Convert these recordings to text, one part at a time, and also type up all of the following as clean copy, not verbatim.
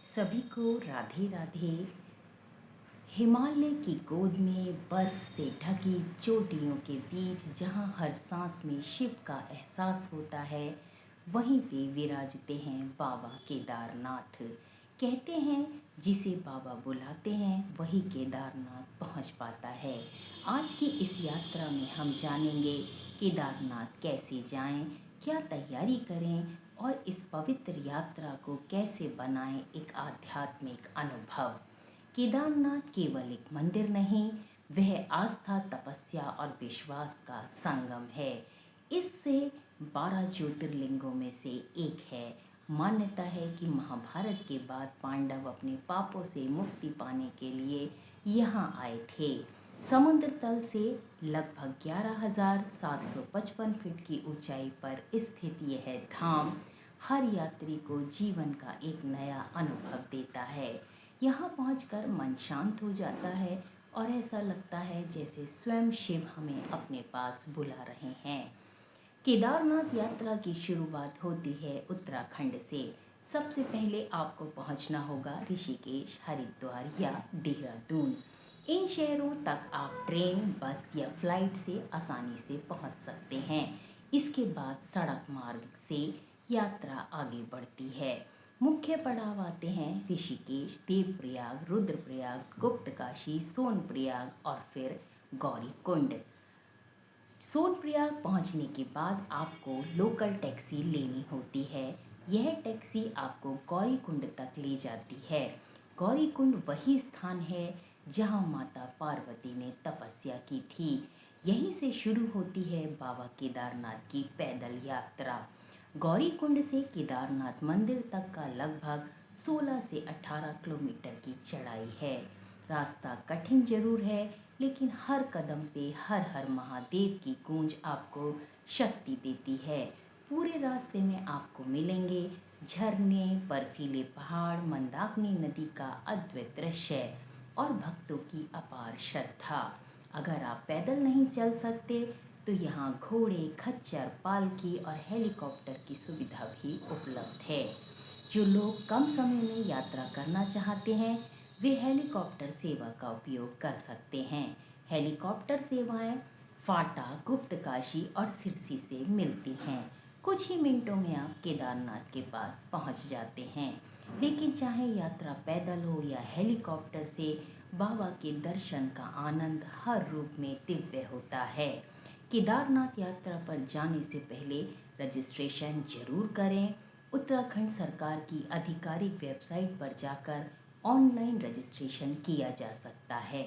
सभी को राधे राधे। हिमालय की गोद में बर्फ से ढकी चोटियों के बीच जहाँ हर सांस में शिव का एहसास होता है, वहीं पे विराजते हैं बाबा केदारनाथ। कहते हैं जिसे बाबा बुलाते हैं वही केदारनाथ पहुँच पाता है। आज की इस यात्रा में हम जानेंगे केदारनाथ कैसे जाएं, क्या तैयारी करें और इस पवित्र यात्रा को कैसे बनाएं एक आध्यात्मिक अनुभव। केदारनाथ केवल एक मंदिर नहीं, वह आस्था, तपस्या और विश्वास का संगम है। इससे 12 ज्योतिर्लिंगों में से एक है। मान्यता है कि महाभारत के बाद पांडव अपने पापों से मुक्ति पाने के लिए यहाँ आए थे। समुद्र तल से लगभग 11,755 फीट की ऊंचाई पर स्थित यह धाम हर यात्री को जीवन का एक नया अनुभव देता है। यहाँ पहुंचकर मन शांत हो जाता है और ऐसा लगता है जैसे स्वयं शिव हमें अपने पास बुला रहे हैं। केदारनाथ यात्रा की शुरुआत होती है उत्तराखंड से। सबसे पहले आपको पहुंचना होगा ऋषिकेश, हरिद्वार या देहरादून। इन शहरों तक आप ट्रेन, बस या फ्लाइट से आसानी से पहुंच सकते हैं। इसके बाद सड़क मार्ग से यात्रा आगे बढ़ती है। मुख्य पड़ाव आते हैं ऋषिकेश, देवप्रयाग, रुद्रप्रयाग, गुप्तकाशी, सोनप्रयाग और फिर गौरीकुंड। सोनप्रयाग पहुंचने के बाद आपको लोकल टैक्सी लेनी होती है। यह टैक्सी आपको गौरीकुंड तक ले जाती है। गौरीकुंड वही स्थान है जहां माता पार्वती ने तपस्या की थी। यहीं से शुरू होती है बाबा केदारनाथ की पैदल यात्रा। गौरीकुंड से केदारनाथ मंदिर तक का लगभग 16 से 18 किलोमीटर की चढ़ाई है। रास्ता कठिन जरूर है, लेकिन हर कदम पे हर हर महादेव की गूंज आपको शक्ति देती है। पूरे रास्ते में आपको मिलेंगे झरने, बर्फीले पहाड़, मंदाकिनी नदी का अद्भुत दृश्य और भक्तों की अपार श्रद्धा। अगर आप पैदल नहीं चल सकते तो यहाँ घोड़े, खच्चर, पालकी और हेलीकॉप्टर की सुविधा भी उपलब्ध है। जो लोग कम समय में यात्रा करना चाहते हैं वे हेलीकॉप्टर सेवा का उपयोग कर सकते हैं। हेलीकॉप्टर सेवाएं फाटा, गुप्तकाशी और सिरसी से मिलती हैं। कुछ ही मिनटों में आप केदारनाथ के पास पहुंच जाते हैं। लेकिन चाहे यात्रा पैदल हो या हेलीकॉप्टर से, बाबा के दर्शन का आनंद हर रूप में दिव्य होता है। केदारनाथ यात्रा पर जाने से पहले रजिस्ट्रेशन जरूर करें। उत्तराखंड सरकार की आधिकारिक वेबसाइट पर जाकर ऑनलाइन रजिस्ट्रेशन किया जा सकता है।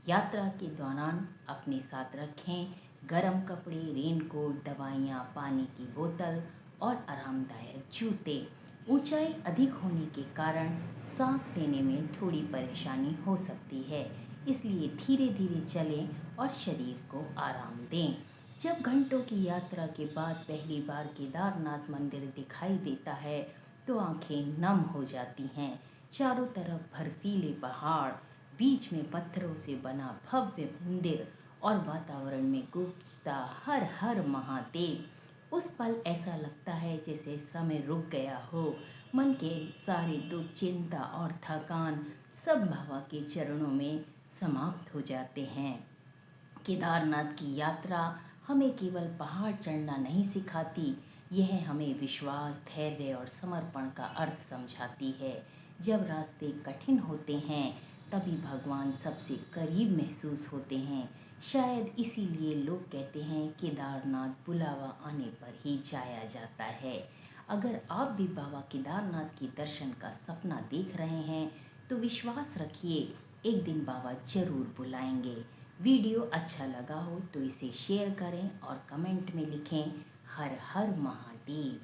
यात्रा के दौरान अपने साथ रखें गर्म कपड़े, रेनकोट, दवाइयाँ, पानी की बोतल और आरामदायक जूते। ऊंचाई अधिक होने के कारण सांस लेने में थोड़ी परेशानी हो सकती है, इसलिए धीरे धीरे चलें और शरीर को आराम दें। जब घंटों की यात्रा के बाद पहली बार केदारनाथ मंदिर दिखाई देता है तो आंखें नम हो जाती हैं। चारों तरफ बर्फीले पहाड़, बीच में पत्थरों से बना भव्य मंदिर और वातावरण में गूंजता हर हर महादेव। उस पल ऐसा लगता है जैसे समय रुक गया हो। मन के सारे दुख, चिंता और थकान सब बाबा के चरणों में समाप्त हो जाते हैं। केदारनाथ की यात्रा हमें केवल पहाड़ चढ़ना नहीं सिखाती, यह हमें विश्वास, धैर्य और समर्पण का अर्थ समझाती है। जब रास्ते कठिन होते हैं तभी भगवान सबसे करीब महसूस होते हैं। शायद इसीलिए लोग कहते हैं केदारनाथ बुलावा आने पर ही जाया जाता है। अगर आप भी बाबा केदारनाथ के दर्शन का सपना देख रहे हैं तो विश्वास रखिए, एक दिन बाबा जरूर बुलाएंगे। वीडियो अच्छा लगा हो तो इसे शेयर करें और कमेंट में लिखें हर हर महादेव।